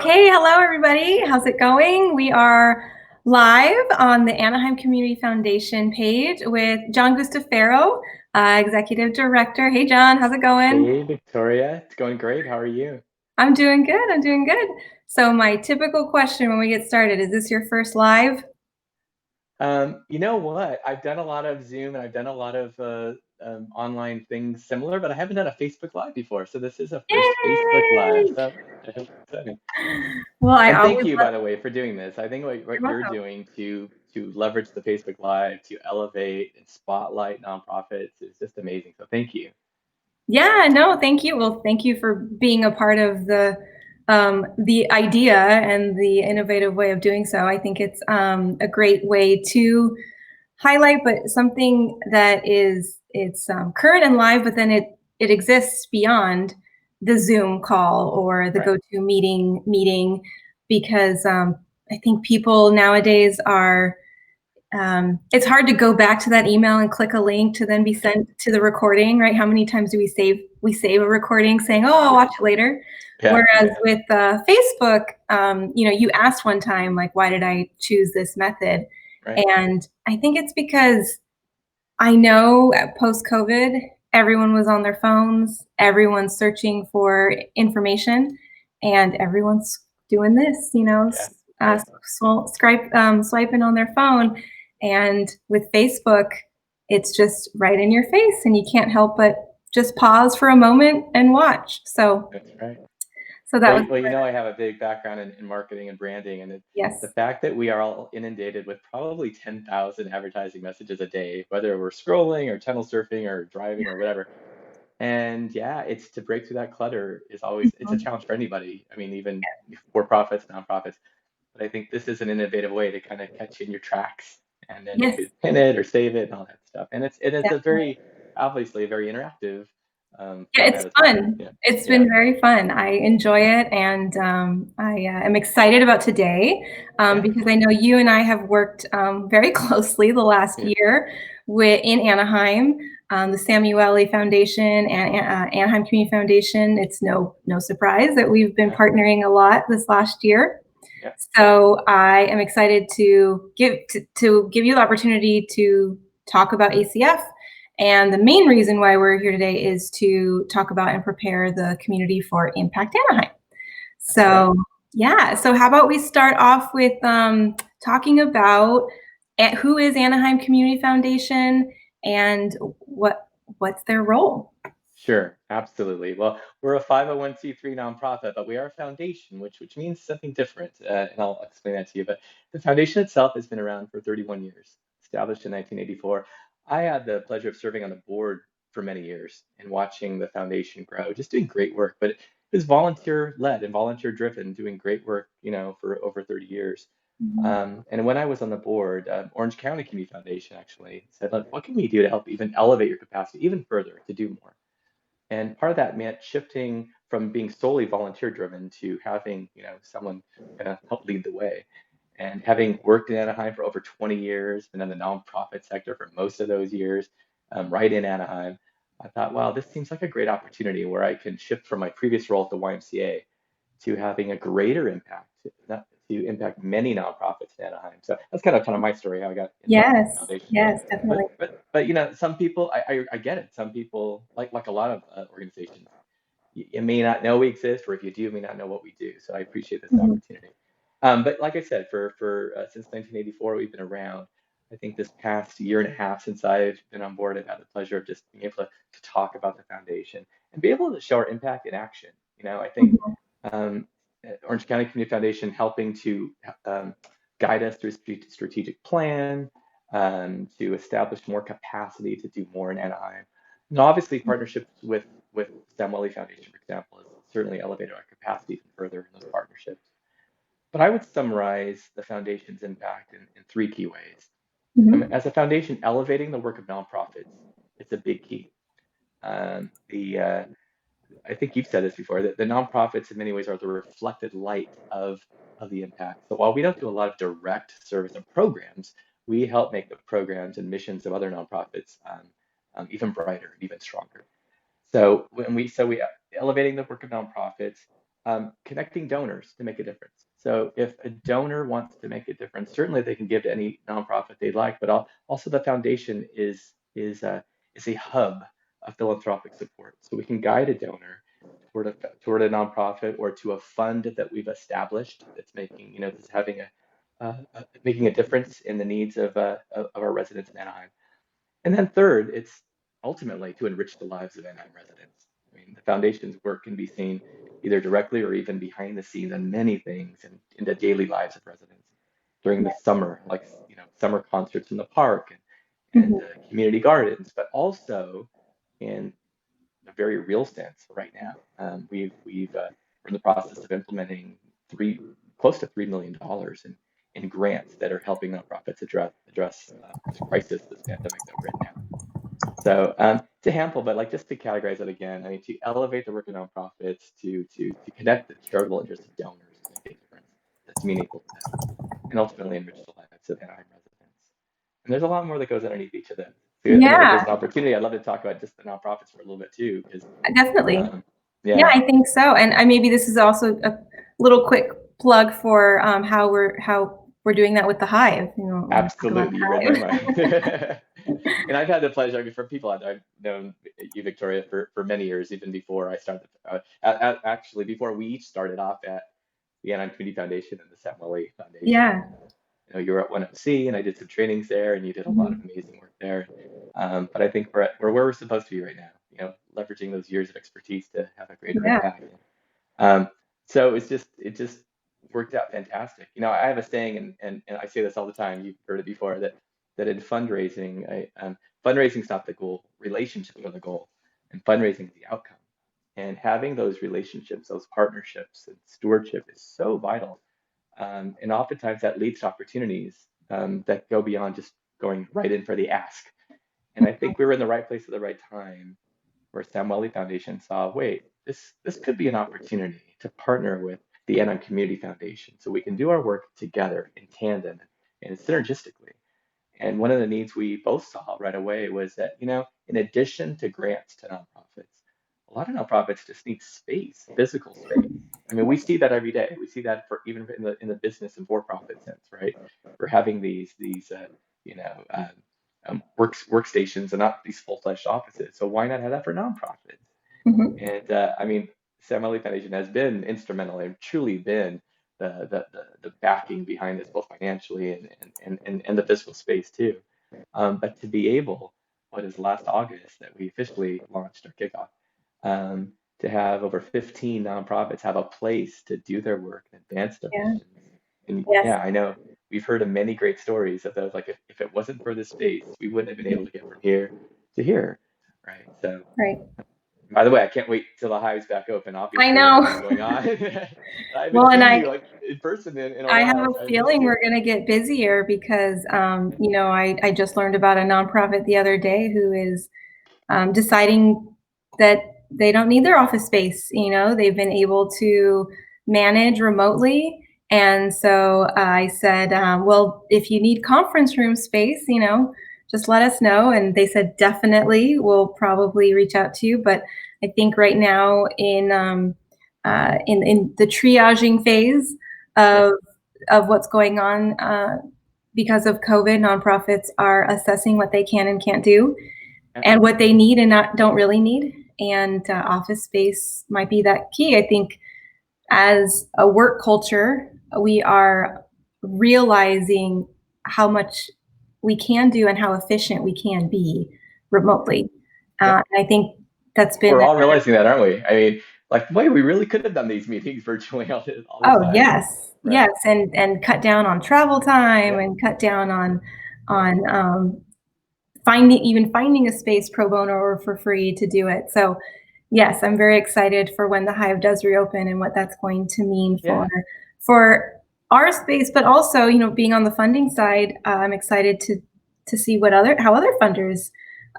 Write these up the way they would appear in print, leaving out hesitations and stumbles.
Okay, hello everybody. How's it going? We are live on the Anaheim Community Foundation page with John Guastaferro, Executive Director. Hey John, how's it going? Hey, Victoria. It's going great. How are you? I'm doing good. I'm doing good. So my typical question when we get started, is this your first live? You know what? I've done a lot of Zoom and I've done a lot of online things similar, but I haven't done a Facebook Live before. So this is a first Facebook Live. Yay! So exciting. Well, I And thank always you, love by the way, for doing this. I think what you're you're welcome. doing to leverage the Facebook Live to elevate and spotlight nonprofits is just amazing. So thank you. Yeah, no, thank you. Well, thank you for being a part of the idea and the innovative way of doing so. I think it's a great way to highlight, but something that it's current and live, but then it exists beyond the Zoom call or the Right. GoToMeeting because I think people nowadays are it's hard to go back to that email and click a link to then be Yeah. sent to the recording, right? How many times do we save a recording saying, "Oh, I'll Yeah. watch it later." Yeah. Whereas Yeah. with Facebook, you asked one time, like, "Why did I choose this method?" Right. And I think it's because I know post COVID, everyone was on their phones, everyone's searching for information, and everyone's doing this, Yeah. Yeah. swiping on their phone. And with Facebook, it's just right in your face, and you can't help but just pause for a moment and watch. So, That's right. so that Well, was I have a big background in marketing and branding, and the yes. fact that we are all inundated with probably 10,000 advertising messages a day, whether we're scrolling or tunnel surfing or driving or whatever. And yeah, it's to break through that clutter is always it's a Mhm. challenge for anybody. I mean, even for profits, nonprofits. But I think this is an innovative way to kind of catch you in your tracks, and then you Yes, could pin it or save it and all that stuff. And it's a definitely. very obviously a very interactive Yeah, it's format as well. fun. Yeah, It's yeah, been very fun. I enjoy it, and I am excited about today yeah, because I know you and I have worked very closely the last yeah. year in Anaheim, the Samueli Foundation and Anaheim Community Foundation. It's no surprise that we've been Yeah. partnering a lot this last year. Yeah. So I am excited to give you the opportunity to talk about ACF. And the main reason why we're here today is to talk about and prepare the community for Impact Anaheim. That's right. So yeah, so how about we start off with talking about who is Anaheim Community Foundation and what's their role? Sure, absolutely. Well, we're a 501(c)(3) nonprofit, but we are a foundation, which means something different, and I'll explain that to you. But the foundation itself has been around for 31 years, established in 1984. I had the pleasure of serving on the board for many years and watching the foundation grow, just doing great work. But it was volunteer-led and volunteer-driven, doing great work, for over 30 years. Mhm. And when I was on the board, Orange County Community Foundation actually said, "Look, what can we do to help even elevate your capacity even further to do more?" And part of that meant shifting from being solely volunteer driven to having, someone kind of help lead the way. And having worked in Anaheim for over 20 years, been in the nonprofit sector for most of those years, right in Anaheim, I thought, wow, this seems like a great opportunity where I can shift from my previous role at the YMCA to having a greater impact, to impact many nonprofits in Anaheim. So that's kind of my story, how I got involved with the Yes, foundation. yes, definitely. But some people, I get it. Some people, like a lot of organizations, you may not know we exist, or if you do, you may not know what we do. So I appreciate this Mhm. opportunity. But like I said, for since 1984, we've been around. I think this past year and a half since I've been on board, I've had the pleasure of just being able to talk about the foundation and be able to show our impact in action. I think Mhm. um, Orange County Community Foundation helping to guide us through strategic plan, to establish more capacity to do more in Anaheim. And obviously, partnerships with Samueli Foundation, for example, has certainly elevated our capacity even further in those partnerships. But I would summarize the foundation's impact in three key ways. Mhm. As a foundation, elevating the work of nonprofits, it's a big key. The I think you've said this before, that the nonprofits in many ways are the reflected light of the impact. So while we don't do a lot of direct service and programs, we help make the programs and missions of other nonprofits even brighter and even stronger. So we elevating the work of nonprofits, connecting donors to make a difference. So if a donor wants to make a difference, certainly they can give to any nonprofit they'd like, but also the foundation is a hub of philanthropic support. So we can guide a donor toward a nonprofit or to a fund that we've established that's making, that's having making a difference in the needs of our residents in Anaheim. And then third, it's ultimately to enrich the lives of Anaheim residents. I mean, the foundation's work can be seen either directly or even behind the scenes on many things and in the daily lives of residents during the summer, like summer concerts in the park and Mhm. community gardens, but also in a very real sense right now. We're in the process of implementing close to $3 million in grants that are helping nonprofits address this crisis, this pandemic that we're in now. So it's a handful, but like just to categorize it again, I mean, to elevate the work of nonprofits, to connect the charitable interests of donors to make a difference that's meaningful to them, and ultimately enrich the lives of Anaheim residents. And there's a lot more that goes underneath each of them. So I mean, if Yeah, there's an opportunity, I'd love to talk about just the nonprofits for a little bit too, because definitely. um, Yeah, yeah, I think so. And maybe this is also a little quick plug for how we're doing that with the Hive. We can talk about absolutely, you read my the mind. Hive. And I've had the pleasure, I mean, for people I've known you, Victoria, for many years, even before I started, actually, before we each started off at the Anaheim Community Foundation and the Samueli Foundation. Yeah. You were at 1OC, and I did some trainings there, and you did a lot of Mhm. amazing work there. But I think we're where we're supposed to be right now, leveraging those years of expertise to have a greater Yeah. impact. Um, so it just worked out fantastic. I have a saying, and I say this all the time. You've heard it before that in fundraising, fundraising's not the goal. Relationships are the goal, and fundraising is the outcome. And having those relationships, those partnerships, and stewardship is so vital. And oftentimes that leads to opportunities that go beyond just going right in for the ask. And I think we were in the right place at the right time where Samueli Foundation saw, wait, this could be an opportunity to partner with the Anaheim Community Foundation so we can do our work together in tandem and synergistically. And one of the needs we both saw right away was that, in addition to grants to nonprofits, a lot of nonprofits just need space, physical space. I mean, we see that every day. We see that for even in the business and for-profit sense, right? We're having these you know workstations and not these full-fledged offices. So why not have that for nonprofits? Mhm. And I mean, Sam Elliott Foundation has been instrumental and truly been the backing behind this, both financially and the physical space too. But to be able, what is last August that we officially launched our kickoff, to have over 15 nonprofits have a place to do their work and advance their Yeah. missions. And Yes. yeah, I know we've heard of many great stories of those. Like if it wasn't for this space, we wouldn't have been able to get from here to here, right? So Right. by the way, I can't wait till the Hive's back open, I obviously, with everything know. going on. I haven't Well, and seen I you like in person in a I have while. a I missed feeling you. we're going to get busier because, I just learned about a nonprofit the other day who is deciding that they don't need their office space. They've been able to manage remotely. And so I said, well, if you need conference room space, just let us know. And they said, definitely, we'll probably reach out to you. But I think right now in the triaging phase Yeah, of what's going on because of COVID, nonprofits are assessing what they can and can't do yeah, and what they need and don't really need. And office space might be that key. I think as a work culture, we are realizing how much we can do and how efficient we can be yeah, remotely. yeah. And I think that's been, We're all realizing that, aren't we? I mean, like, wait, we really could have done these meetings virtually all this oh time, yes, right? yes, and cut down on travel time Yeah, and cut down on finding a space pro bono or for free to do it. So yes, I'm very excited for when the Hive does reopen and what that's going to mean yeah, for our space, but also, being on the funding side, I'm excited to see how other funders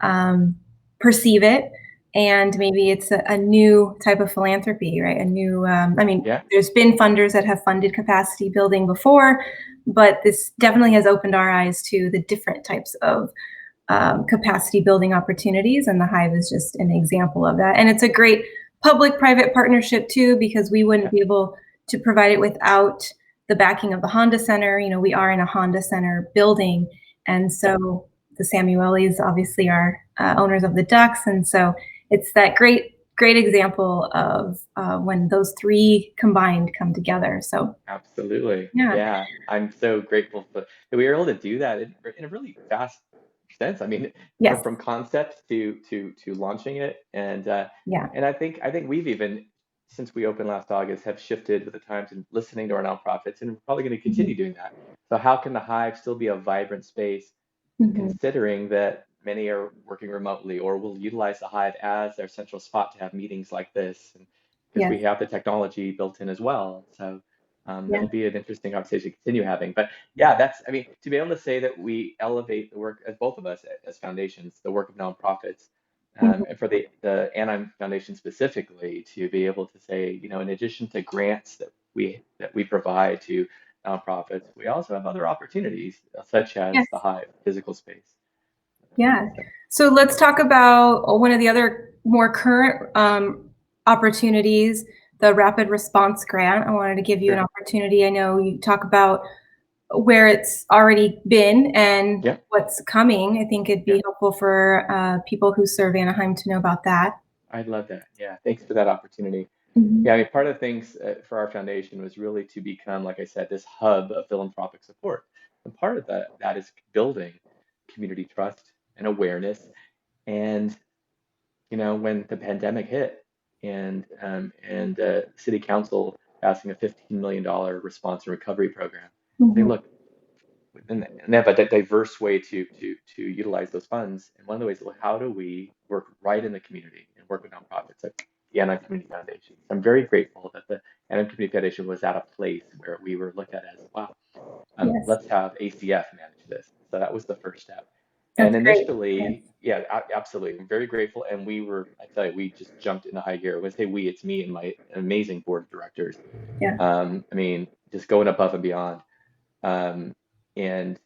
um, perceive it, and maybe it's a new type of philanthropy, right? A new, I mean, yeah. there's been funders that have funded capacity building before, but this definitely has opened our eyes to the different types of capacity building opportunities, and the Hive is just an example of that. And it's a great public-private partnership too, because we wouldn't Yeah, be able to provide it without the backing of the Honda Center. You know, we are in a Honda Center building, and yeah, so the Samuelis obviously are owners of the Ducks, and so it's that great example of when those three combined come together. So absolutely. yeah, Yeah, I'm so grateful that we were able to do that in a really fast sense. I mean, yes, from concept to launching it, yeah, and I think we've even, since we opened last August, have shifted with the times and listening to our nonprofits, and we're probably going to hmm continue doing that. So how can the Hive still be a vibrant space, hmm considering that many are working remotely or will utilize the Hive as their central spot to have meetings like this, and because yes, we have the technology built in as well. So yeah, that'll be an interesting conversation to continue having. But yeah, I mean, to be able to say that we elevate the work, as both of us as foundations, the work of nonprofits, hmm and for the Anaheim Foundation specifically, to be able to say, in addition to grants that we provide to nonprofits, we also have other opportunities, such yes. as the Hive physical space. Yeah. So, So let's talk about one of the other more current opportunities, the Rapid Response Grant. I wanted to give you an sure. opportunity. I know you talk about where it's already been and Yeah. what's coming. I think it'd Yeah. be helpful for people who serve Anaheim to know about that. I'd love that. Yeah. Thanks for that opportunity. Mhm. Yeah, I mean, part of the things for our foundation was really to become, like I said, this hub of philanthropic support. And part of that is building community trust and awareness. And when the pandemic hit, and city council passing a $15 million response and recovery program, say, Mhm. look, and they have a diverse way to utilize those funds. And one of the ways, well, how do we work right in the community and work with nonprofits like the Anaheim Community Foundation? I'm very grateful that the Anaheim Community Foundation was at a place where we were looked at as, wow, Yes, let's have ACF manage this. So that was the first step. And that's great. Yes. initially, yeah, absolutely. I'm very grateful. And I tell you, we just jumped into high gear. When I say we, it's me and my amazing board of directors. Yeah. I mean, just going above and beyond. Um, and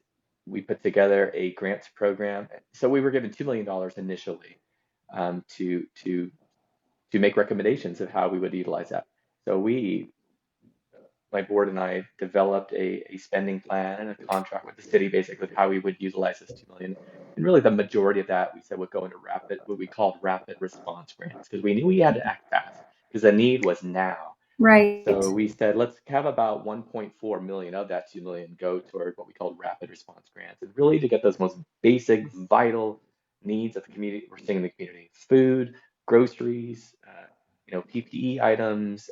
we put together a grants program. So we were given $2 million initially, to make recommendations of how we would utilize that. So my board and I developed a spending plan and a contract with the city, basically how we would utilize this 2 million. And really, the majority of that we said would go into what we called rapid response grants, because we knew we had to act fast because the need was now. Right. So we said, let's have about 1.4 million of that 2 million go toward what we called rapid response grants, and really to get those most basic, vital needs of the community we're seeing in the community: food, groceries, PPE items,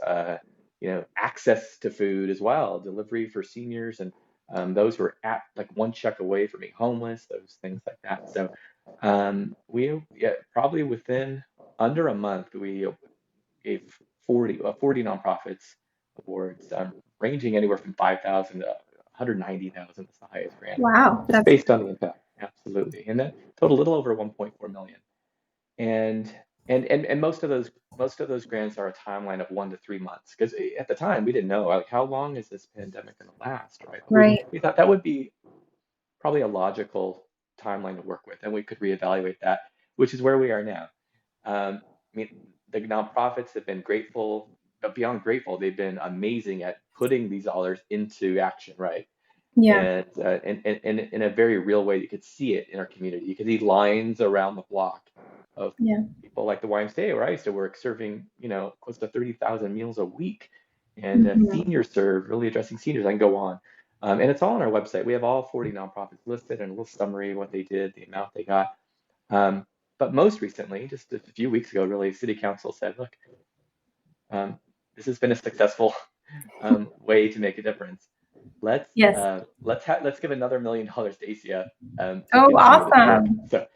access to food as well, delivery for seniors and those who are at like one check away from being homeless, those things like that. So we yeah, probably within under a month we gave 40 nonprofits awards, ranging anywhere from 5,000 to 190,000 is the highest grant, Wow. just That's based on the impact. Absolutely. And that total a little over 1.4 million. And and most of those grants are a timeline of 1 to 3 months, because at the time we didn't know, like, how long is this pandemic going to last, right? But we right. we thought that would be probably a logical timeline to work with, and we could reevaluate that, which is where we are now. I mean, the nonprofits have been grateful, but beyond grateful, they've been amazing at putting these dollars into action, right? Yeah. And in a very real way, you could see it in our community. You could see lines around the block of Yeah. people like the YMCA where I used to work, serving, close to 30,000 meals a week, and Mhm. senior serve, really addressing seniors. I can go on. And it's all on our website. We have all 40 nonprofits listed and a little summary of what they did, the amount they got. Um, but most recently, just a few weeks ago, really, City Council said, look, um, this has been a successful way to make a difference. Let's Yes. let's give another $1 million to ACF, to Oh, continue this work. awesome.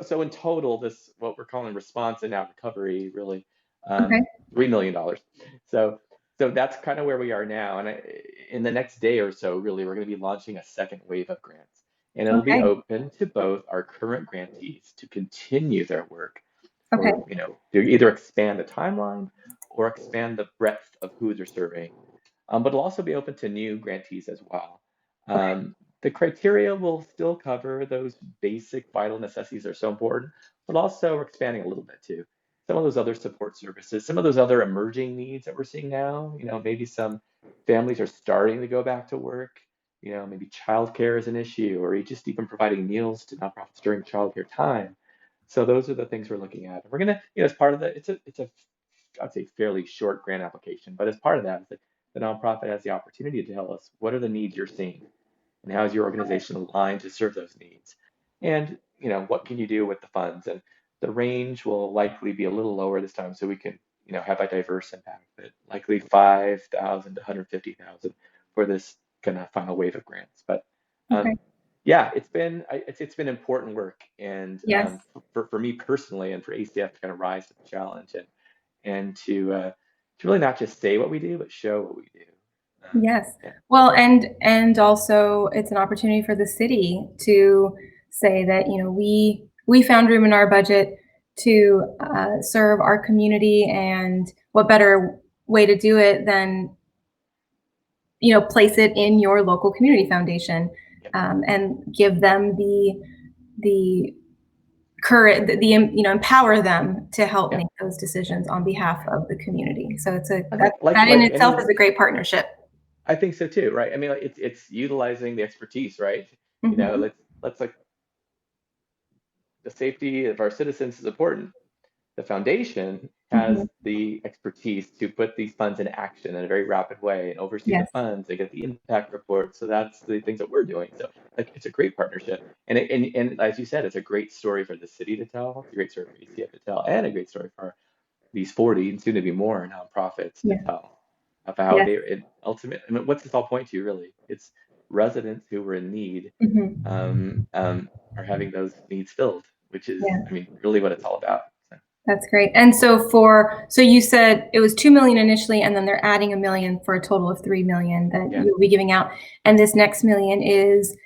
So in total, this, what we're calling response and now recovery, really, Okay. $3 million. So so that's kind of where we are now. And in the next day or so, really, we're going to be launching a second wave of grants, and it'll be Okay. open to both our current grantees to continue their work, Okay. for to either expand the timeline or expand the breadth of who they're serving, but it'll also be open to new grantees as well. Okay. The criteria will still cover those basic vital necessities that are so important, but also we're expanding a little bit too. some of those other support services, some of those other emerging needs that we're seeing now. Maybe some families are starting to go back to work. Maybe childcare is an issue, or just even providing meals to nonprofits during childcare time. So those are the things we're looking at. We're gonna, as part of the, it's a, I'd say fairly short grant application, but as part of that, the nonprofit has the opportunity to tell us what are the needs you're seeing, and how is your organization aligned to serve those needs, and what can you do with the funds. And the range will likely be a little lower this time, so we can have a diverse impact, but likely 5,000 to 150,000 for this kind of final wave of grants. But Okay. yeah, it's been important work, and Yes. for me personally, and for ACF to kind of rise to the challenge, and to really not just say what we do, but show what we do. Yes. Yeah, Well, and also it's an opportunity for the city to say that, we found room in our budget to serve our community, and what better way to do it than, place it in your local community foundation, yeah, and give them the courage, empower them to help yeah. make those decisions on behalf of the community. So I that think like that in like itself any is a great partnership. I think so too, right? I mean, like, it's utilizing the expertise, right? Hmm. Let's like, the safety of our citizens is important. The foundation has Hmm. the expertise to put these funds in action in a very rapid way and oversee the Yes. funds and get the impact report. So that's the things that we're doing. So like, it's a great partnership, and as you said, it's a great story for the city to tell. It's a great story for ACF to tell, and a great story for these 40 and soon to be more nonprofits to Yeah. tell of how Yes. they ultimately. I mean, what's this all point to? Really, it's residents who were in need, Hmm. are having those needs filled, which is, Yeah. I mean, really what it's all about. So, That's great. And so you said it was 2 million initially, and then they're adding a million for a total of 3 million that yeah, you'll be giving out. And this next million is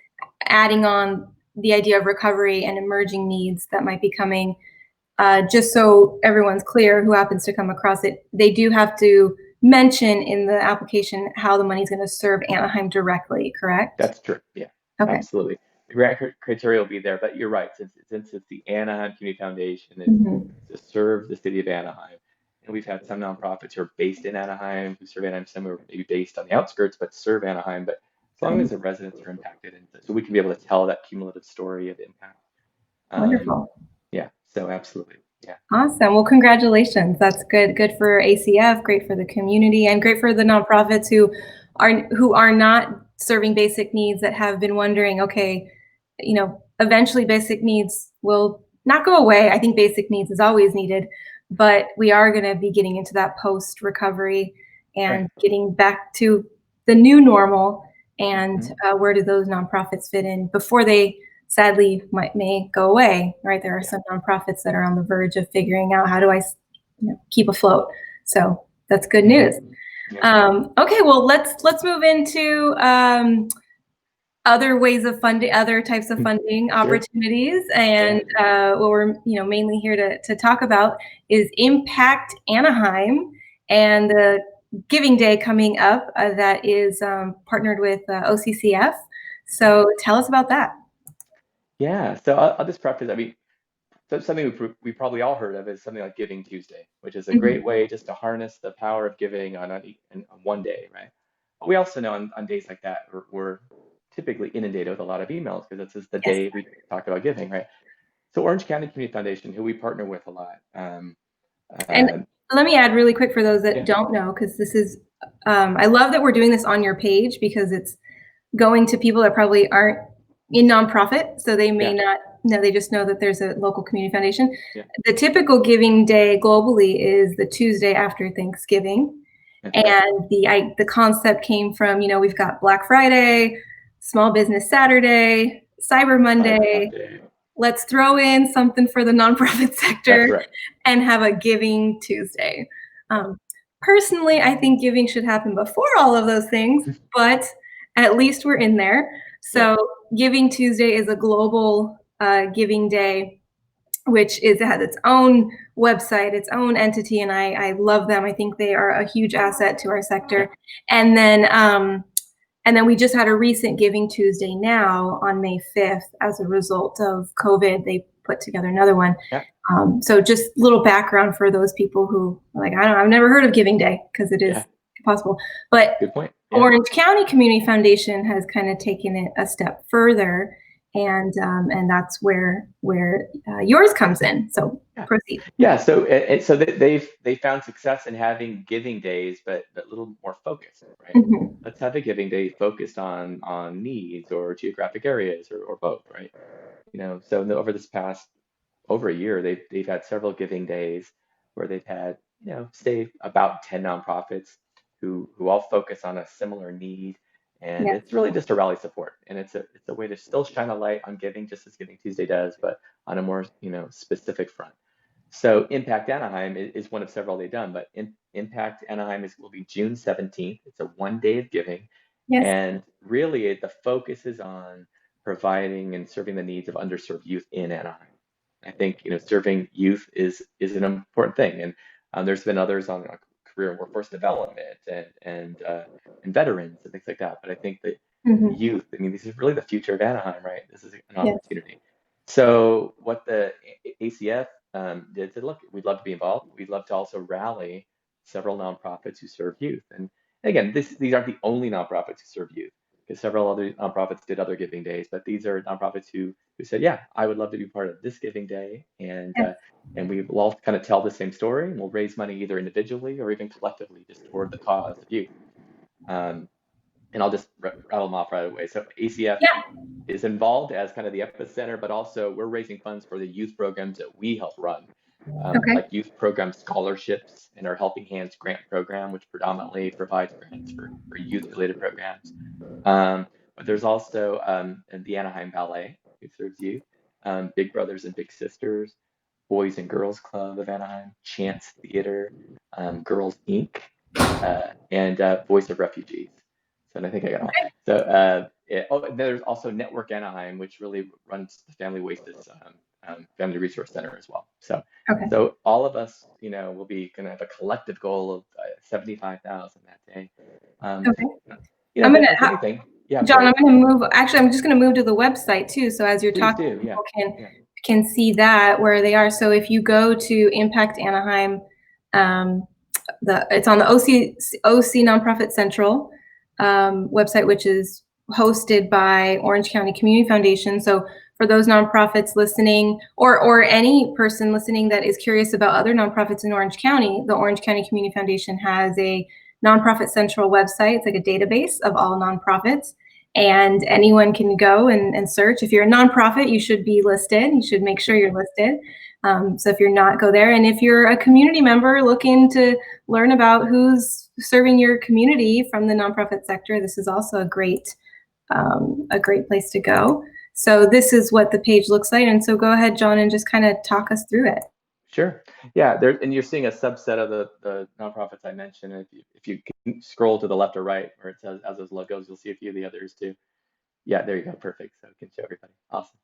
adding on the idea of recovery and emerging needs that might be coming. Just so everyone's clear, who happens to come across it, they do have to mention in the application how the money is going to serve Anaheim directly, correct? that's true. Yeah, Okay. absolutely. The grant criteria will be there, but you're right. Since it's the Anaheim Community Foundation, and Hmm. to serve the city of Anaheim, and we've had some nonprofits who are based in Anaheim who serve Anaheim. Some are maybe based on the outskirts but serve Anaheim. But as long as the residents are impacted, and so we can be able to tell that cumulative story of impact. Um, Wonderful. yeah. So absolutely. Yeah. Awesome. Well, congratulations. That's good. Good for ACF, great for the community, and great for the nonprofits who are not serving basic needs, that have been wondering, okay, eventually basic needs will not go away. I think basic needs is always needed, but we are going to be getting into that post recovery Right. and getting back to the new normal. And Hmm. where do those nonprofits fit in before they sadly may go away, right? There are Yeah. some nonprofits that are on the verge of figuring out, how do I, keep afloat. So that's good Hmm. news. Yeah. Okay, well, let's move into other ways of funding, other types of funding Sure. opportunities, and Yeah. what we're mainly here to talk about is Impact Anaheim and the Giving Day coming up, that is partnered with OCCF. Yeah. So tell us about that. Yeah. So I'll just preface. I mean, so something we probably all heard of is something like Giving Tuesday, which is a great Mhm. way just to harness the power of giving on one day, right? But we also know on days like that, we're typically inundated with a lot of emails because this is the Yes. day we talk about giving, right? So Orange County Community Foundation, who we partner with a lot, And uh, let me add really quick for those that yeah, don't know, because this is, I love that we're doing this on your page, because it's going to people that probably aren't in nonprofit, so they may yeah, not know, they just know that there's a local community foundation. yeah, The typical giving day globally is the Tuesday after Thanksgiving. that's right. And the concept came from, we've got Black Friday, Small Business Saturday, Cyber Cyber Monday. Monday, Let's throw in something for the nonprofit that's sector right. and have a Giving Tuesday. Um, Personally, I think giving should happen before all of those things, but at least we're in there. Yeah, So, Giving Tuesday is a global giving day, which has its own website, its own entity, and I love them. I think they are a huge asset to our yeah, sector. And then we just had a recent Giving Tuesday now on May 5th as a result of COVID. They put together another one yeah. So just little background for those people who are like, I don't know, I've never heard of Giving Day because it Yeah, is possible. But good point. Yeah, Orange County Community Foundation has kind of taken it a step further, and that's where yours comes in. So yeah, proceed. yeah. So so they found success in having giving days, but a little more focused, right? Mhm. Let's have a giving day focused on needs or geographic areas or both, right? So over this past over a year, they've had several giving days where they've had, say about 10 nonprofits who all focus on a similar need. And Yes. it's really just to rally support. And it's a way to still shine a light on giving, just as Giving Tuesday does, but on a more, specific front. So Impact Anaheim is one of several they've done, but Impact Anaheim will be June 17th. It's a 1 day of giving. Yes. And really the focus is on providing and serving the needs of underserved youth in Anaheim. I think serving youth is an important thing, and there's been others on career and workforce development and veterans and things like that. But I think that Hmm. youth, I mean, this is really the future of Anaheim, right? This is an Yes. opportunity. So what the ACF did said, look, we'd love to be involved. We'd love to also rally several nonprofits who serve youth. And again, these aren't the only nonprofits who serve youth, because several other nonprofits did other giving days, but these are nonprofits who said, yeah, I would love to be part of this giving day, Yes. and we will all kind of tell the same story, and we'll raise money either individually or even collectively just toward the cause of youth. Um, and I'll just rattle them off right away. So ACF Yeah. is involved as kind of the epicenter, but also we're raising funds for the youth programs that we help run, Okay. like youth program scholarships and our Helping Hands grant program, which predominantly provides grants for youth-related programs. But there's also the Anaheim Ballet, who serves youth, Big Brothers and Big Sisters, Boys and Girls Club of Anaheim, Chance Theater, Girls Inc., and Voice of Refugees. So I think I got all. Okay. So there's also Network Anaheim, which really runs the Family Oasis Family Resource Center as well. So Okay. so all of us, will be going to have a collective goal of 75,000 that day. Okay. I'm But gonna like anything, yeah, I'm John, sorry. I'm going to move. Actually, I'm just going to move to the website too. So as you're Please talking, do. Yeah, people can yeah, can see that where they are. So if you go to Impact Anaheim, um, it's on the OC Nonprofit Central website, which is hosted by Orange County Community Foundation. So for those nonprofits listening, or any person listening that is curious about other nonprofits in Orange County, the Orange County Community Foundation has a Nonprofit Central website. It's like a database of all nonprofits, and anyone can go and search. If you're a nonprofit, you should be listed. You should make sure you're listed. So if you're not, go there. And if you're a community member looking to learn about who's serving your community from the nonprofit sector, this is also a great place to go. So this is what the page looks like. And so go ahead, John, and just kind of talk us through it. sure. Yeah, there, and you're seeing a subset of the nonprofits I mentioned. If you can scroll to the left or right where it says as those logos, you'll see a few of the others too. Yeah, there you go. Perfect. So it can show everybody. Awesome.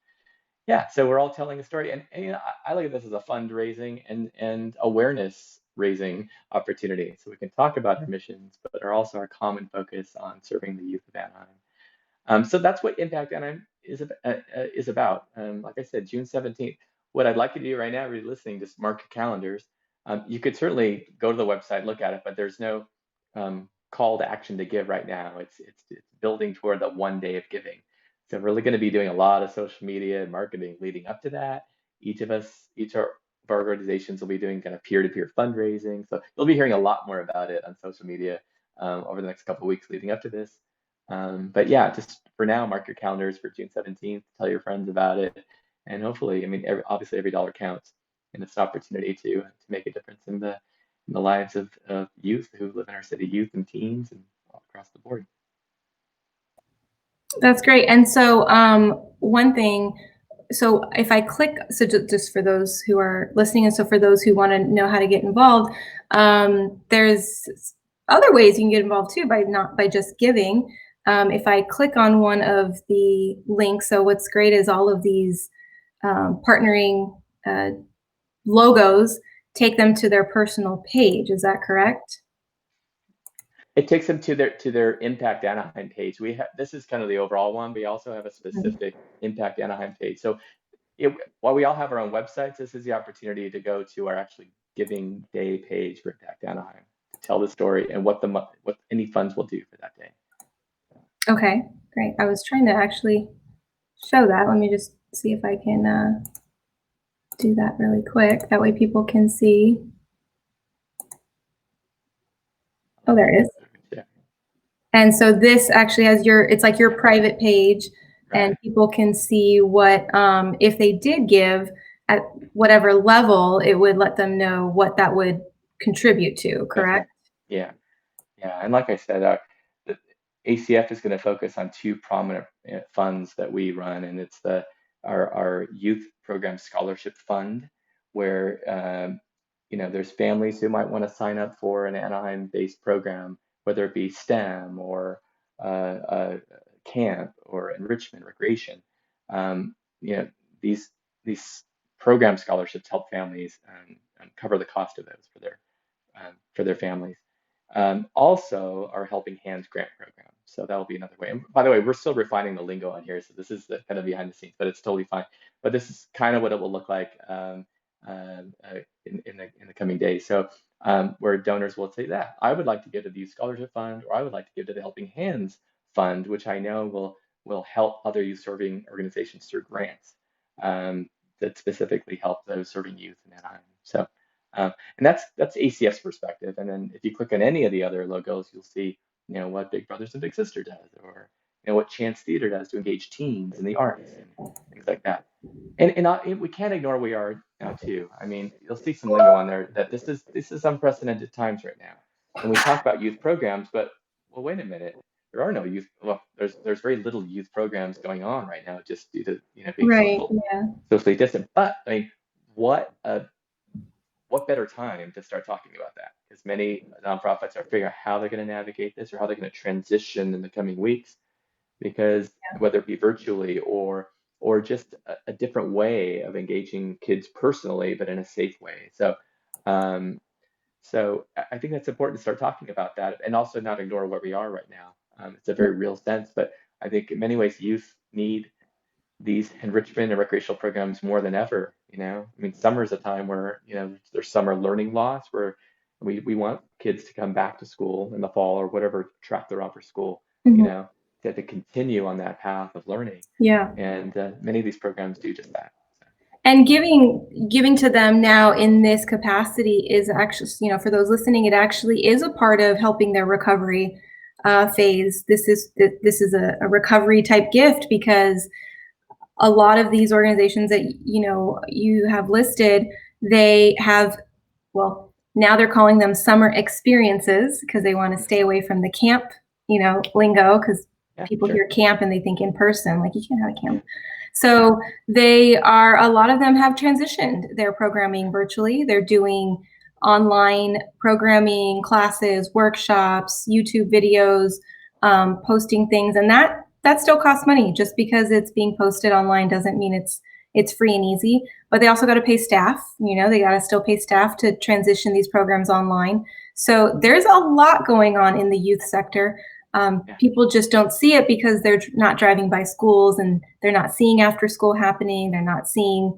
Yeah, so we're all telling a story, and I look at this as a fundraising and awareness raising opportunity. So we can talk about our missions, but are also our common focus on serving the youth of Anaheim. So that's what Impact Anaheim is about. Like I said, June 17th. What I'd like you to do right now, if you're listening, just mark your calendars. You could certainly go to the website, look at it, but there's no call to action to give right now. It's building toward the 1 day of giving. So we're really going to be doing a lot of social media and marketing leading up to that. Each of our organizations will be doing kind of peer-to-peer fundraising. So you'll be hearing a lot more about it on social media over the next couple of weeks leading up to this. But yeah, just for now, mark your calendars for June 17th, tell your friends about it. And hopefully, I mean, obviously every dollar counts, and it's an opportunity to make a difference in the lives of youth who live in our city, youth and teens and all across the board. That's great. And so one thing, so if I click, so just for those who are listening, and so for those who want to know how to get involved, there's other ways you can get involved too, by not by just giving. If I click on one of the links, so what's great is all of these partnering logos take them to their personal page. Is that correct? It takes them to their Impact Anaheim page. We have this is kind of the overall one. We also have a Mhm. specific Impact Anaheim page. So while we all have our own websites, this is the opportunity to go to our actually Giving Day page for Impact Anaheim to tell the story and what any funds will do for that day. Okay, great. I was trying to actually show that. Let me just see if I can do that really quick. That way people can see. Oh, there it is. Yeah. And so this actually has it's like your private page, and Right. people can see what, if they did give at whatever level, it would let them know what that would contribute to, That's correct? right. Yeah. Yeah, and like I said, the ACF is going to focus on two prominent funds that we run, and it's our youth program scholarship fund, where there's families who might want to sign up for an Anaheim-based program, whether it be STEM or camp or enrichment, recreation. Um, you know, these program scholarships help families cover the cost of those for their families. Also, our Helping Hands grant program. So that'll be another way. And by the way, we're still refining the lingo on here, so this is the kind of behind the scenes, but it's totally fine. But this is kind of what it will look like in the coming days. So where donors will say that I would like to give to the Youth Scholarship Fund, or I would like to give to the Helping Hands Fund, which I know will help other youth serving organizations through grants that specifically help those serving youth in Anaheim. So. And that's ACF's perspective. And then if you click on any of the other logos, you'll see, what Big Brothers and Big Sister does, or what Chance Theater does to engage teens in the arts and things like that. And we can't ignore where we are now too. I mean, you'll see some lingo on there that this is unprecedented times right now. And we talk about youth programs, but well, wait a minute. There are no youth. Well, there's very little youth programs going on right now, just due to being Right. Yeah. socially distant. But I mean, what what better time to start talking about that? Because many nonprofits are figuring out how they're going to navigate this or how they're going to transition in the coming weeks. Because whether it be virtually or just a different way of engaging kids personally, but in a safe way. Um, so I think that's important to start talking about that, and also not ignore where we are right now. It's a very real sense, but I think in many ways youth need these enrichment and recreational programs more than ever. I mean, summer is a time where there's summer learning loss, where we want kids to come back to school in the fall or whatever track they're on for school. Mhm. To continue on that path of learning, Yeah. and many of these programs do just that. And giving to them now in this capacity is actually, for those listening, it actually is a part of helping their recovery phase. This is a recovery type gift, because a lot of these organizations that you have listed, they have, well, now they're calling them summer experiences because they want to stay away from the camp, lingo, because Yeah, people sure. hear camp and they think in person, like you can't have a Yeah. camp. So a lot of them have transitioned their programming virtually. They're doing online programming, classes, workshops, YouTube videos, posting things, and that still costs money. Just because it's being posted online doesn't mean it's free and easy. But they also got to pay staff. They got to still pay staff to transition these programs online. So there's a lot going on in the youth sector. Yeah. People just don't see it because they're not driving by schools, and they're not seeing after school happening. They're not seeing,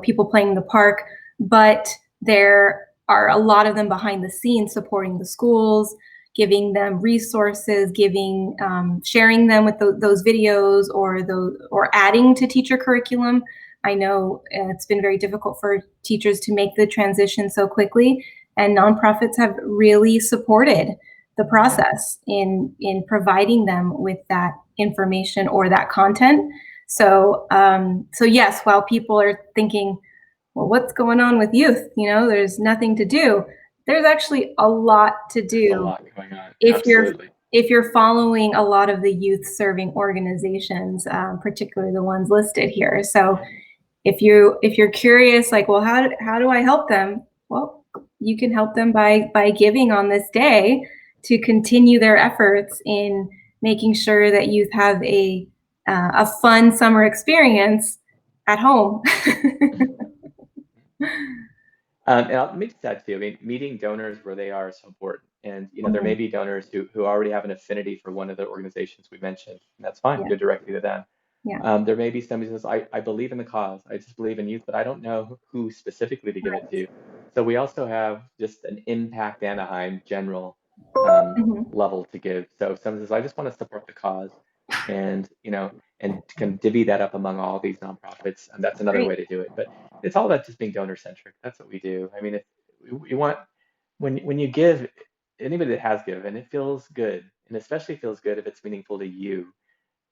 people playing in the park. But there are a lot of them behind the scenes supporting the schools, giving them resources, sharing them with those videos, or adding to teacher curriculum. I know it's been very difficult for teachers to make the transition so quickly, and nonprofits have really supported the process in providing them with that information or that content. So yes, while people are thinking, well, what's going on with youth? There's nothing to do. There's actually a lot to There's a do lot going on. if you're Absolutely. if you're following a lot of the youth serving organizations, particularly the ones listed here. So Yeah. if you're curious, like, well, how do I help them? Well, you can help them by giving on this day to continue their efforts in making sure that youth have a fun summer experience at home. Mhm. And I'll make that too. I mean, meeting donors where they are so important. And there may Mhm. be donors who already have an affinity for one of the organizations we mentioned, and that's fine. Yeah. Go directly to them. Yeah. There may be somebody who says, I believe in the cause, I just believe in youth, but I don't know who specifically to give it to. So we also have just an Impact Anaheim general Mhm. level to give. So if someone says, I just want to support the cause, and and can divvy that up among all these nonprofits, and that's another Great. way to do it. But it's all about just being donor centric. That's what we do. I mean, if we want, when you give, anybody that has given, it feels good, and especially feels good if it's meaningful to you.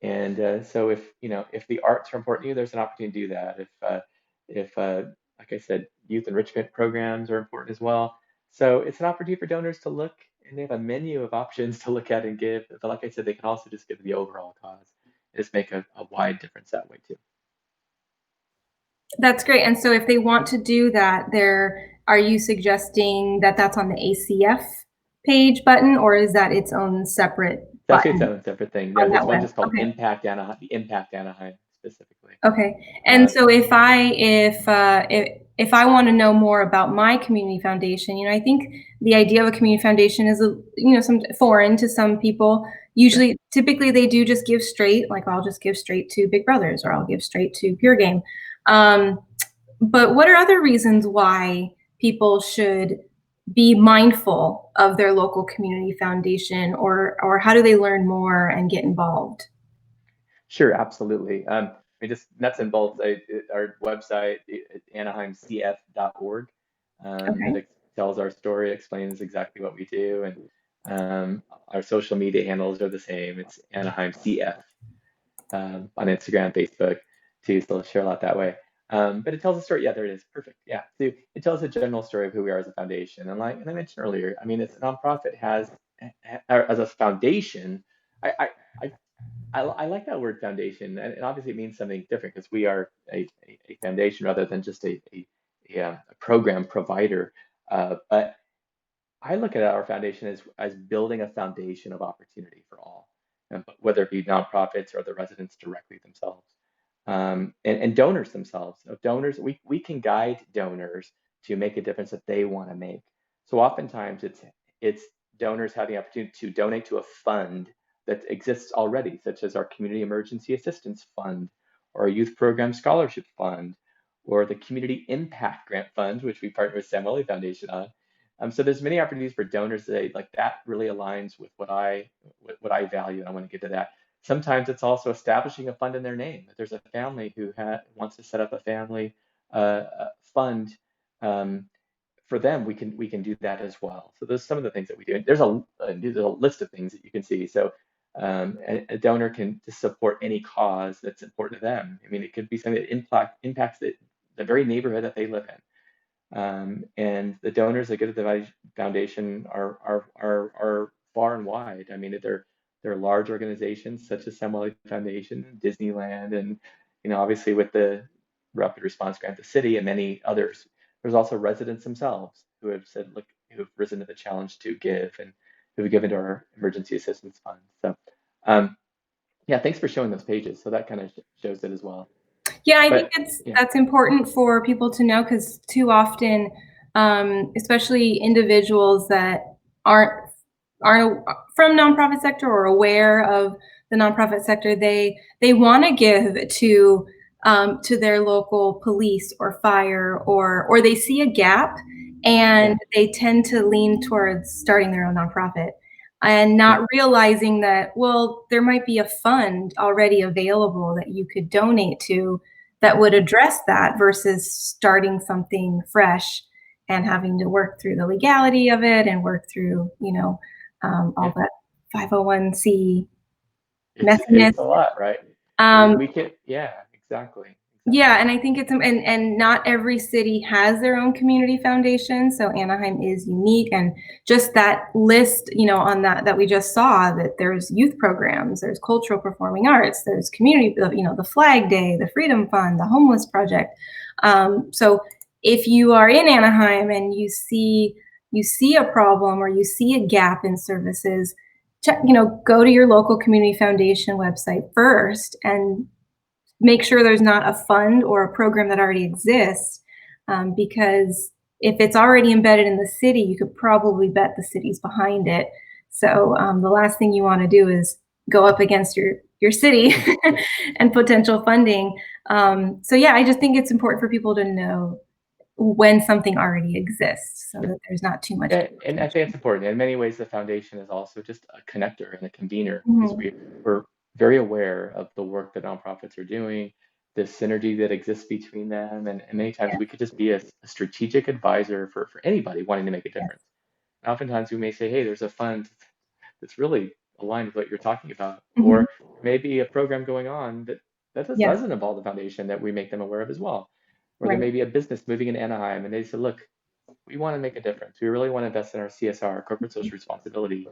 And so if the arts are important to you, there's an opportunity to do that. If like I said, youth enrichment programs are important as well. So it's an opportunity for donors to look, and they have a menu of options to look at and give. But like I said, they can also just give the overall cause. Just make a wide difference that way too. That's great. And so if they want to do that, are you suggesting that that's on the ACF page button, or is that its own separate It's actually its button own separate thing. No, on that this one's web? just called Okay. Impact Anaheim, the Impact Anaheim specifically. Okay. And Uh, so if I want to know more about my community foundation, I think the idea of a community foundation is some foreign to some people. sure. Usually, typically they do just give straight, like I'll just give straight to Big Brothers or I'll give straight to Pure Game. Um, but what are other reasons why people should be mindful of their local community foundation, or how do they learn more and get involved? Sure, absolutely. I mean, just nuts and bolts. Our website, anaheimcf.org, Okay. tells our story, explains exactly what we do, and our social media handles are the same. It's Anaheim CF on Instagram, Facebook, too. So let's share a lot that way. But it tells a story. Yeah, there it is. Perfect. Yeah. So it tells a general story of who we are as a foundation. And I mentioned earlier, I mean, it's a nonprofit as a foundation. I, I, I I like that word foundation, and obviously it means something different because we are a foundation rather than just a program provider. But I look at our foundation as building a foundation of opportunity for all, whether it be nonprofits or the residents directly themselves, and donors themselves. So donors, we can guide donors to make a difference that they want to make. So oftentimes it's donors having the opportunity to donate to a fund that exists already, such as our Community Emergency Assistance Fund, or a Youth Program Scholarship Fund, or the Community Impact Grant Fund, which we partner with Samueli Foundation on. So there's many opportunities for donors today, like that really aligns with what I value, and I want to get to that. Sometimes it's also establishing a fund in their name. If there's a family who wants to set up a family fund um, for them, we can do that as well. So there's some of the things that we do. There's a list of things that you can see. So a donor can just support any cause that's important to them. I mean, it could be something that impacts the very neighborhood that they live in. And the donors that go to the foundation are far and wide. I mean, they're large organizations such as Samueli Foundation, Disneyland, and obviously with the Rapid Response Grant, the city, and many others. There's also residents themselves who have said, look, who have risen to the challenge to give and who have given to our emergency assistance fund. So, yeah, thanks for showing those pages. So that kind of shows it as well. Yeah, I think But yeah, that's important for people to know because too often, especially individuals that aren't aren't from nonprofit sector or aware of the nonprofit sector, they want to give to their local police or fire, or they see a gap and yeah, they tend to lean towards starting their own nonprofit and yeah, not realizing that, well, there might be a fund already available that you could donate to that would address that versus starting something fresh and having to work through the legality of it and work through, all yeah. that 501c messiness. It's a lot, right? We Um, we can, yeah, exactly, Yeah, exactly. and I think and not every city has their own community foundation, so Anaheim is unique, and just that list, on that we just saw, that there's youth programs, there's cultural performing arts, there's community, the Flag Day, the Freedom Fund, the Homeless Project. So if you are in Anaheim and you see a problem or you see a gap in services, check, go to your local community foundation website first and make sure there's not a fund or a program that already exists, because if it's already embedded in the city, you could probably bet the city's behind it. So the last thing you want to do is go up against your city and potential funding. So yeah, I just think it's important for people to know when something already exists so that there's not too much Yeah, and I think duplication. it's important. In many ways, the foundation is also just a connector and a convener because Mhm. we're very aware of the work that nonprofits are doing, the synergy that exists between them, and many times Yes, we could just be a strategic advisor for anybody wanting to make a yes. difference. And oftentimes we may say, hey, there's a fund that's really aligned with what you're talking about, Mhm. or maybe a program going on that just Yeah, doesn't involve the foundation that we make them aware of as well. Or there right. may be a business moving in Anaheim and they say, look, we want to make a difference. We really want to invest in our CSR, corporate social responsibility. Do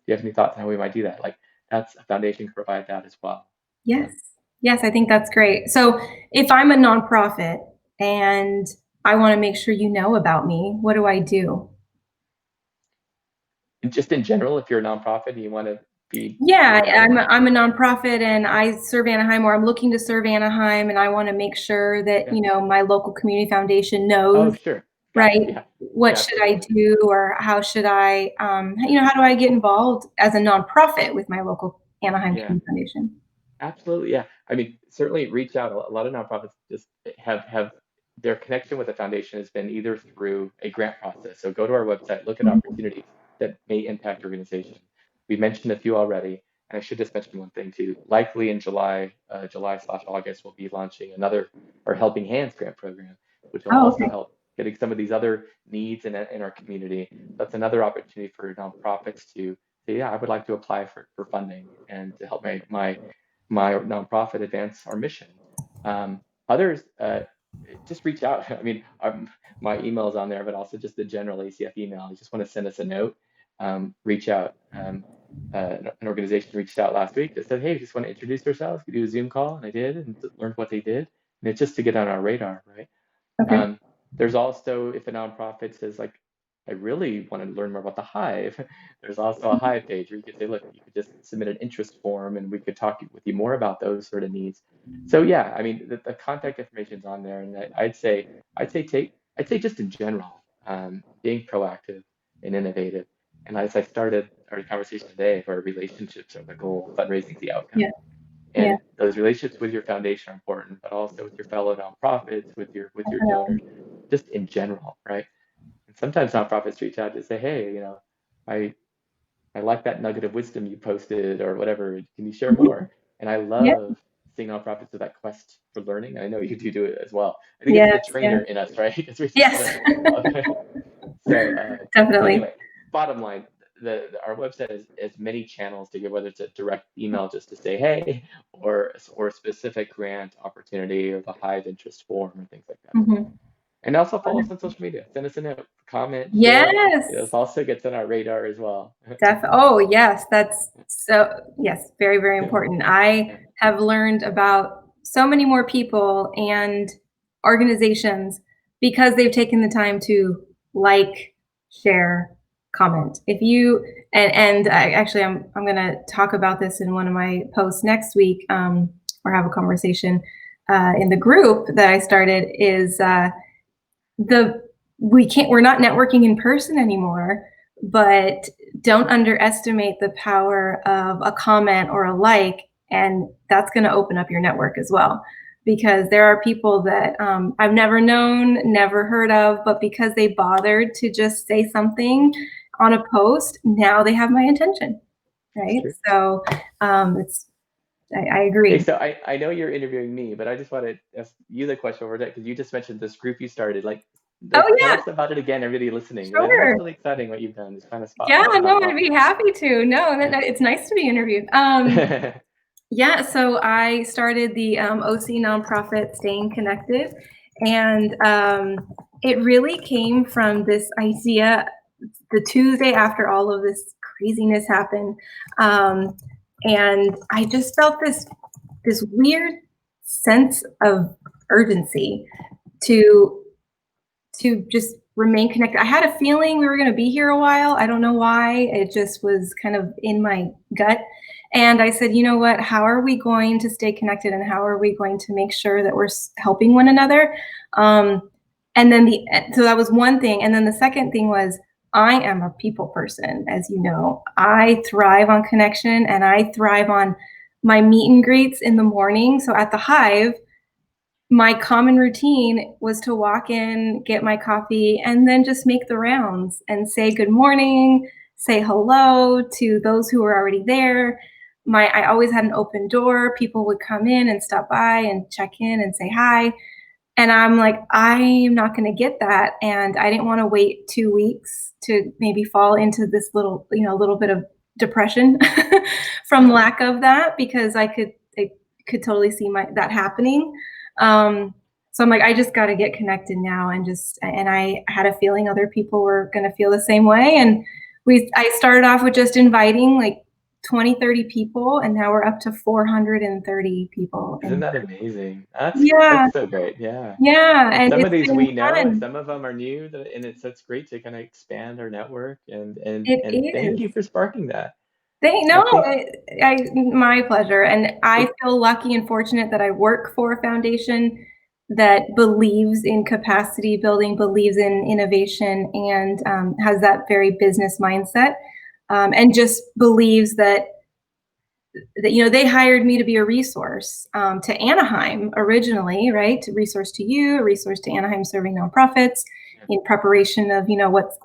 you have any thoughts on how we might do that? Like that's a foundation can provide that as well. Yes. Um, Yes, I think that's great. So if I'm a nonprofit and I wanna make sure you know about me, what do I do? and just in general, if you're a nonprofit and you want to be Yeah, known, I'm a nonprofit and I serve Anaheim, or I'm looking to serve Anaheim, and I wanna make sure that, yeah. my local community foundation Oh, knows, sure. Gotcha. right? Yeah. What Yeah, should I absolutely. do, or how should I, Yeah. how do I get involved as a nonprofit with my local Anaheim Yeah. Community Foundation? Absolutely, yeah. I mean, certainly reach out. A lot of nonprofits just have their connection with the foundation has been either through a grant process. So go to our website, look at Mhm. opportunities that may impact your organization. We mentioned a few already, and I should just mention one thing too. Likely in July/August, we'll be launching another our Helping Hands grant program, which will Oh, also okay. help getting some of these other needs in our community. That's another opportunity for nonprofits to say, yeah, I would like to apply for funding and to help my nonprofit advance our mission. Others, just reach out. I mean, my email is on there, but also just the general ACF email. You just want to send us a note, reach out. An organization reached out last week that said, hey, we just want to introduce ourselves. We do a Zoom call, and I did and learned what they did. And it's just to get on our radar, right? Okay. Um, there's also, if a nonprofit says, like, I really want to learn more about the Hive, there's also a Hive page where you could say, look, you could just submit an interest form and we could talk with you more about those sort of needs. So yeah, I mean, the contact information is on there, and I'd say just in general, being proactive and innovative. And as I started our conversation today, where relationships are the goal, fundraising is the outcome. Yeah, yeah, And those relationships with your foundation are important, but also with your fellow nonprofits, with your donors, just in general, right? And sometimes nonprofits reach out to say, hey, I I like that nugget of wisdom you posted or whatever. Can you share mhm, more? And I yeah, love seeing nonprofits with that quest for learning. I know you do it as well. I think it's yes, the yeah, trainer in us, right? It's we just yes, want to. So, definitely. anyway, bottom line, our website has many channels to give, whether it's a direct email just to say hey, or a specific grant opportunity or the Hive interest form and things like that as well. Mhm. And also follow us on social media. Send us a note, comment, share. It Yes, also gets on our radar as well. oh, yes, that's so yes, very, very important. I Yeah, have learned about so many more people and organizations because they've taken the time to like, share, comment. If you and I actually I'm gonna talk about this in one of my posts next week, or have a conversation in the group that I started is the we're not networking in person anymore, but don't underestimate the power of a comment or a like, and that's going to open up your network as well, because there are people that I've never known, never heard of, but because they bothered to just say something on a post, now they have my attention, that's right? true. So it's I Hey, agree. so I know you're interviewing me, but I just want to ask you the question over there because you just mentioned this group you started. Like, Oh tell yeah, us about it again, everybody listening. I think sure. it's really exciting what you've done. It's kind of Yeah, spotlight no, I'd be nonprofits. happy to. No, it's nice to be interviewed. Yeah, so I started the OC nonprofit Staying Connected, and it really came from this idea the Tuesday after all of this craziness happened, um, and I just felt this weird sense of urgency to just remain connected. I had a feeling we were going to be here a while. I don't know why. It just was kind of in my gut. And I said, you know what? How are we going to stay connected and how are we going to make sure that we're helping one another? Um, and then so that was one thing. And then the second thing was, I am a people person, as you know. I thrive on connection and I thrive on my meet and greets in the morning. So at the Hive, my common routine was to walk in, get my coffee, and then just make the rounds and say good morning, say hello to those who were already there. I always had an open door. People would come in and stop by and check in and say hi. And I'm like, I'm not going to get that. And I didn't want to wait 2 weeks to maybe fall into this little bit of depression from Yeah. lack of that, because I could totally see that happening. Um, so I'm like, I just got to get connected now, and I had a feeling other people were going to feel the same way. And I started off with just inviting like 20, 30 people, and now we're up to 430 people. Isn't And that amazing? That's yeah, that's so great. Yeah. yeah, And and some of it's these been we know, and fun. some of them are new. And it's great to kind of expand our network. And It and thank is. you for sparking that. They I no, think my pleasure, and I it, feel lucky and fortunate that I work for a foundation that believes in capacity building, believes in innovation, and has that very business mindset, and just believes that they hired me to be a resource to Anaheim originally, right? A resource to you, a resource to Anaheim serving nonprofits in preparation of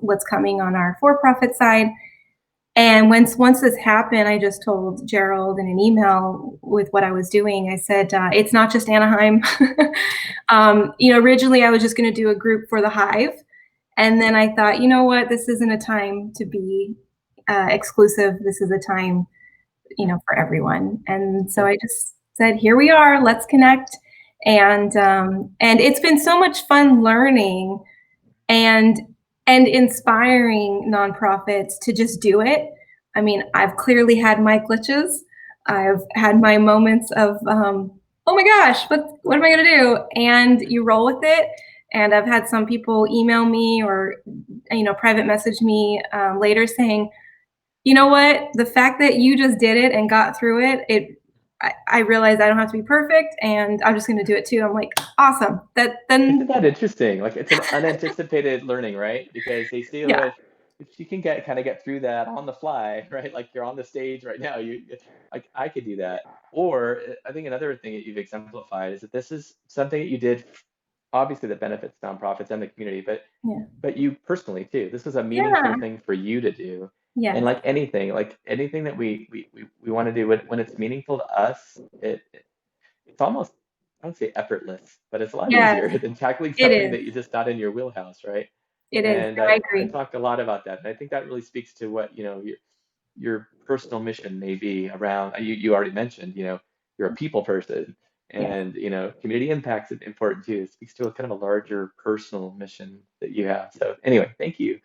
what's coming on our for-profit side. And once this happened, I just told Gerald in an email with what I was doing. I said, it's not just Anaheim. Originally I was just going to do a group for the Hive, and then I thought, you know what, this isn't a time to be exclusive. This is a time, yeah, for everyone. And so yeah. I just said, here we are, let's connect. And it's been so much fun learning and inspiring nonprofits to just do it. I mean, I've clearly had my glitches. I've had my moments of, oh my gosh, what am I going to do? And you roll with it. And I've had some people email me or private message me later saying, you know what? The fact that you just did it and got through I realized I don't have to be perfect, and I'm just going to do it too. I'm like, awesome. Isn't Then, that interesting? Like it's an unanticipated learning, right? Because they feel yeah, if you can get through that on the fly, right? Like you're on the stage right now, like I could do that. Or I think another thing that you've exemplified is that this is something that you did, obviously that benefits nonprofits and the community, yeah, but you personally too. This was a meaningful yeah, thing for you to do. And yes, like anything that we want to do when it's meaningful to us, it's almost, I don't say effortless, but it's a lot yes, easier than tackling it something is. that you just not in your wheelhouse, right? It is. And No, I I agree. talked a lot about that. And I think that really speaks to what, your personal mission may be around, you already mentioned, you're a people person, Yes. and, community impact's important too. It speaks to a kind of a larger personal mission that you have. So anyway, thank you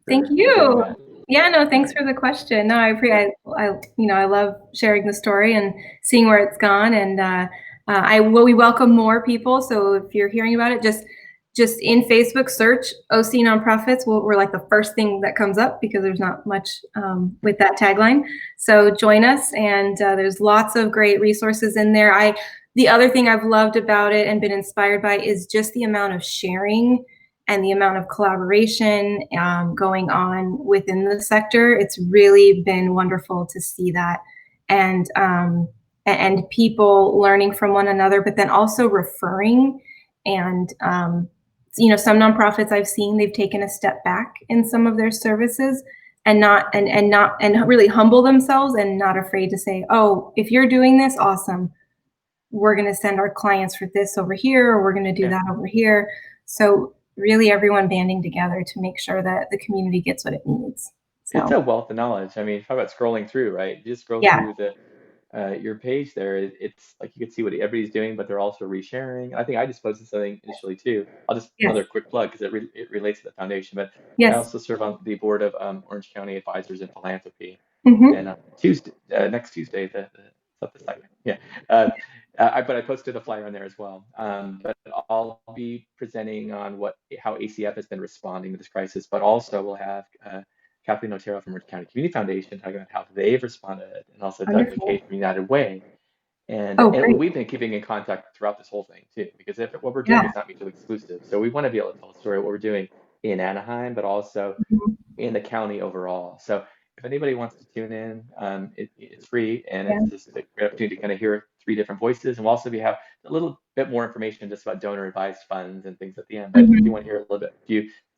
Thank for sharing you. that. Yeah, no, Yeah. thanks for the question. No, I Yeah. appreciate. I love sharing the story and seeing where it's gone. And we welcome more people. So if you're hearing about it, just in Facebook search OC nonprofits. We're like the first thing that comes up because there's not much with that tagline. So join us, and there's lots of great resources in there. The other thing I've loved about it and been inspired by is just the amount of sharing and the amount of collaboration going on within the sector. It's really been wonderful to see that, and people learning from one another, but then also referring. And some nonprofits I've seen, they've taken a step back in some of their services, and really humble themselves and not afraid to say, oh, if you're doing this, awesome, we're going to send our clients for this over here, or we're going to do Yeah. that over here. So really everyone banding together to make sure that the community gets what it needs. It's So a wealth of knowledge. I mean, talk about scrolling through, right? You just scroll yeah, through your page there. It's like you can see what everybody's doing, but they're also resharing. I think I just posted something initially too. I'll just yes, another quick plug because it relates to the foundation. But I yes, also serve on the board of Orange County Advisors in Philanthropy, and mm-hmm. Tuesday, next Tuesday, it's not the second, yeah. But I posted a flyer on there as well. But I'll be presenting on how ACF has been responding to this crisis, but also we'll have Kathleen Otero from Orange County Community Foundation talking about how they've responded, and also Doug Wonderful. McKay from United Way. And, Oh, and great. we've been keeping in contact throughout this whole thing too, because what we're doing Yeah. is not mutually exclusive. So we want to be able to tell a story of what we're doing in Anaheim, but also Mhm. in the county overall. So if anybody wants to tune in, it's free, and Yeah. it's just a great opportunity to kind of hear three different voices. And we'll also have a little bit more information just about donor advised funds and things at the end. But if you Mhm. want to hear a little bit,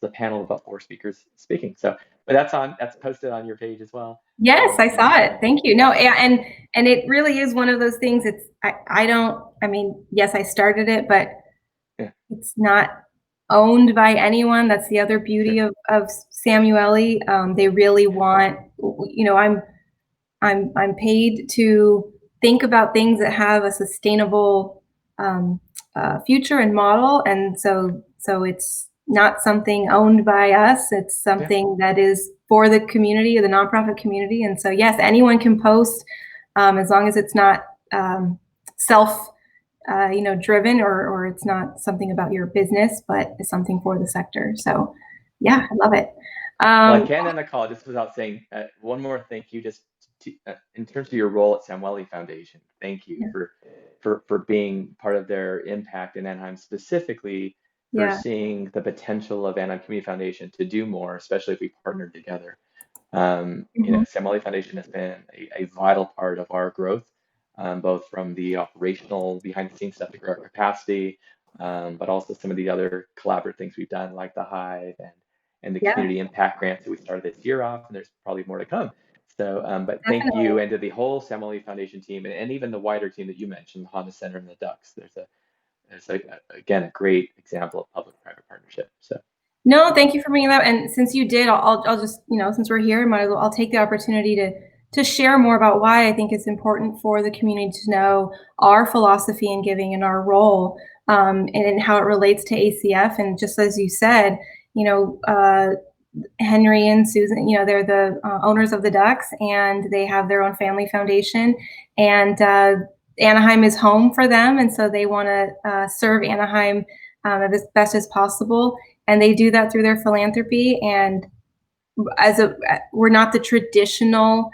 the panel of about four speakers speaking. So, but that's posted on your page as well. Yes, I And saw it. Thank you. No, awesome. and it really is one of those things. I don't. I mean, yes, I started it, but Yeah, it's not owned by anyone. That's the other beauty sure. of Samueli. They really want. I'm paid to think about things that have a sustainable um, future and model, and so it's not something owned by us. It's Yeah. something that is for the community or the nonprofit community. And so yes, anyone can post as long as it's not self driven or it's not something about your business, but it's something for the sector. So yeah, I love it. Well, I Um, can't end the call just without saying one more thank you, just in terms of your role at Samueli Foundation. Thank you yeah, for being part of their impact in Anaheim, specifically for yeah. seeing the potential of Anaheim Community Foundation to do more, especially if we partnered together. Mhm. Samueli Foundation has been a vital part of our growth, both from the operational behind the scenes stuff to grow our capacity, but also some of the other collaborative things we've done, like the Hive and the Yeah, community impact grants that we started this year off, and there's probably more to come. So, but thank definitely. you, and to the whole Samueli Foundation team, and even the wider team that you mentioned, the Honda Center and the Ducks. Again, a great example of public-private partnership. So, No, thank you for bringing that. And since you did, I'll just, since we're here, might as well, I'll take the opportunity to share more about why I think it's important for the community to know our philosophy in giving and our role, and how it relates to ACF. And just as you said, you know, uh, Henry and Susan, they're the owners of the Ducks, and they have their own family foundation. And Anaheim is home for them, and so they want to serve Anaheim as best as possible. And they do that through their philanthropy. And we're not the traditional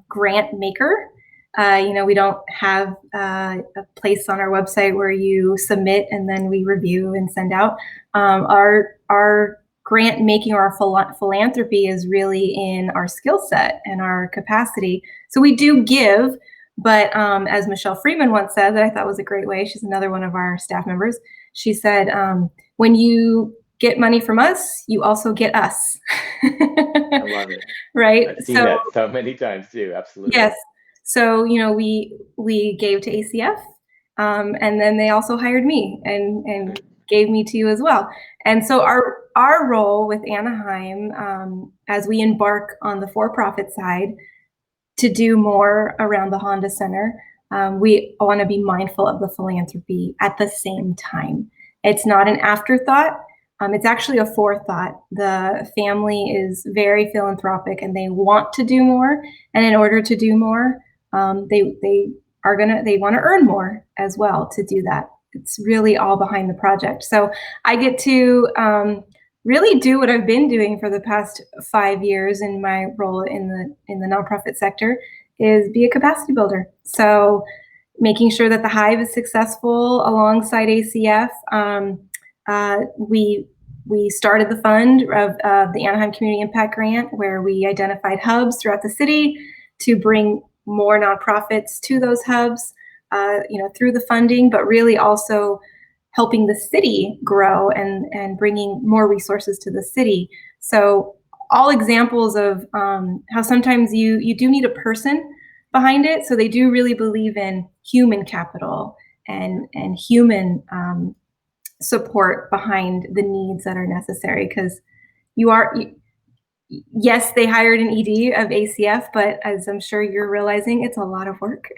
grant maker. We don't have a place on our website where you submit and then we review and send out. Our grant making or our philanthropy is really in our skill set and our capacity. So we do give, but as Michelle Freeman once said, that I thought was a great way. She's another one of our staff members. She said, when you get money from us, you also get us. I love it. Right? I've seen So that so many times too. yes. Absolutely. So, we gave to ACF, and then they also hired me and gave me to you as well. And so our role with Anaheim, as we embark on the for-profit side to do more around the Honda Center, we want to be mindful of the philanthropy at the same time. It's not an afterthought. It's actually a forethought. The family is very philanthropic and they want to do more. And in order to do more, they want to earn more as well to do that. It's really all behind the project. So I get to really do what I've been doing for the past 5 years in my role in the nonprofit sector, is be a capacity builder. So making sure that the Hive is successful alongside ACF. We started the fund of the Anaheim Community Impact Grant, where we identified hubs throughout the city to bring more nonprofits to those hubs, through the funding, but really also helping the city grow and bringing more resources to the city. So all examples of how sometimes you do need a person behind it. So they do really believe in human capital and human support behind the needs that are necessary. Because you are yes, they hired an ED of ACF, but as I'm sure you're realizing, it's a lot of work.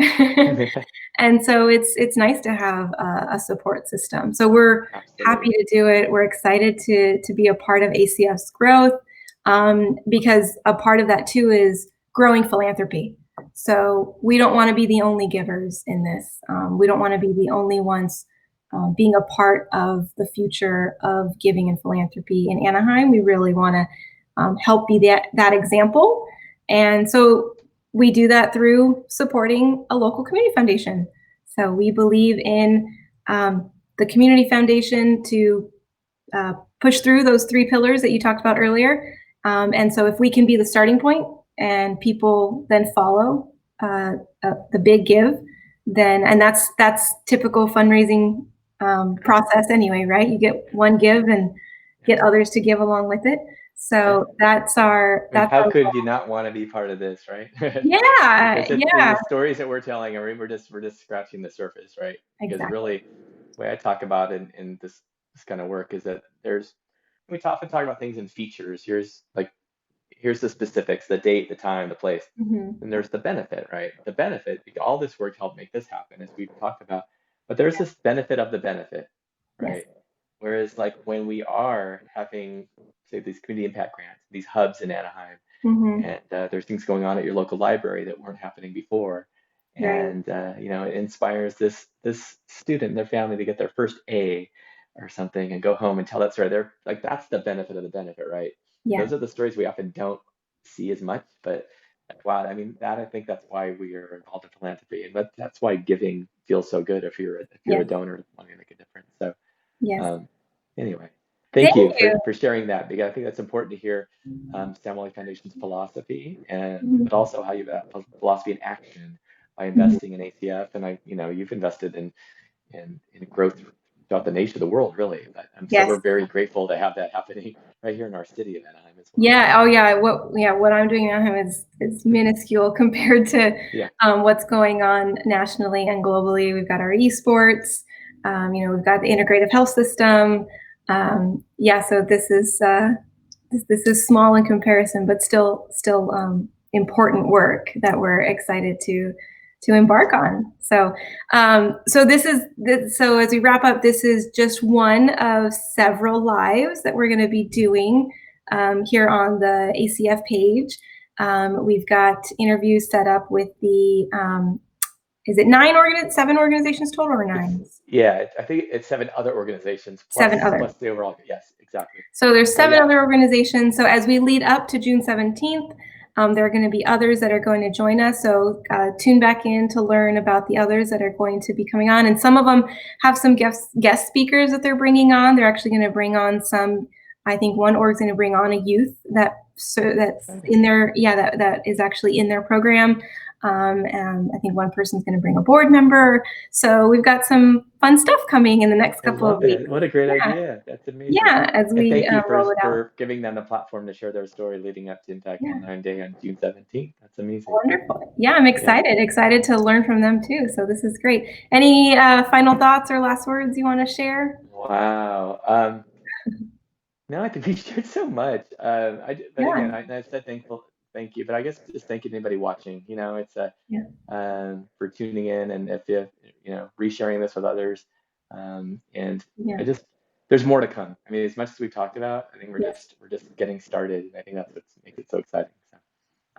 And so it's nice to have a support system. So we're happy Absolutely. to do it. We're excited to be a part of ACF's growth, because a part of that too is growing philanthropy. So we don't want to be the only givers in this. We don't want to be the only ones being a part of the future of giving and philanthropy in Anaheim. We really want to help be that example. And so we do that through supporting a local community foundation. So we believe in the community foundation to push through those three pillars that you talked about earlier. And so if we can be the starting point and people then follow the big give, then and that's typical fundraising process anyway, right? You get one give and get others to give along with it. Yeah. So that's our I mean, that's how our could you not want to be part of this, right? yeah, Because it's yeah, the stories that we're telling, I mean, we're just scratching the surface, right? Because exactly. really, the way I talk about it in this kind of work is that often talk about things in features. Here's the specifics, the date, the time, the place. Hmm. And there's the benefit, right? The benefit, all this work helped make this happen, as we've talked about. But there's this benefit of the benefit, Yes. right? Whereas, like when we are having, say, these community impact grants, these hubs in Anaheim, Hmm. and there's things going on at your local library that weren't happening before, Right. and it inspires this student and their family to get their first A or something and go home and tell that story. They're like, that's the benefit of the benefit, right? Yeah. Those are the stories we often don't see as much, but wow, I mean, I think that's why we are involved in philanthropy, and that's why giving feels so good if you're a Yes. donor wanting to make a difference. So Yes. um, anyway, Thank thank you you. for sharing that, because I think that's important to hear, Samueli Foundation's philosophy, and but Mhm. also how you philosophy in action by Mhm. investing in ACF, and you've invested in growth throughout the nation, the world, really. But so Yes. we're very grateful to have that happening right here in our city of Anaheim as well. Yeah. Oh, yeah. What I'm doing at home is minuscule compared to Yeah, what's going on nationally and globally. We've got our esports. We've got the integrative health system. Yeah. So this is small in comparison, but still important work that we're excited to embark on. So so as we wrap up, this is just one of several lives that we're going to be doing here on the ACF page. We've got interviews set up with the is it seven organizations total or it's nine? yeah. I think it's 7 other organizations Seven plus other. plus the overall. Yes, exactly. So there's So seven yeah, other organizations. So as we lead up to June 17th, there are going to be others that are going to join us. So tune back in to learn about the others that are going to be coming on. And some of them have some guest speakers that they're bringing on. They're actually going to bring on some. I think one org's going to bring on a youth that's exciting. in their that is actually in their program. And I think one person's going to bring a board member. So we've got some fun stuff coming in the next I couple of love weeks. it. What a great Yeah, idea. That's amazing. yeah, as And we thank you roll it out. for giving them the platform to share their story leading up to Impact Yeah, Anaheim Day on June 17th. That's amazing. wonderful. Yeah, I'm Yeah. excited to learn from them too. So this is great. Any final thoughts or last words you want to share? Wow. No, I think we shared so much. But again, Yeah, I said thank you, but I guess just thank you to anybody watching. It's yeah, for tuning in, and if you resharing this with others. And yeah. I just there's more to come. I mean, as much as we've talked about, I think Yes. we're just getting started. And I think that's what makes it so exciting. So,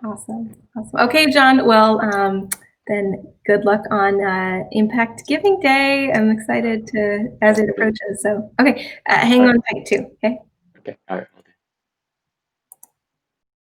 Awesome. Awesome. Okay, John. Well, then good luck on Impact Giving Day. I'm all right, excited to as it sounds good. approaches. So, okay, hang All right. on tight too. Okay. Okay. All right.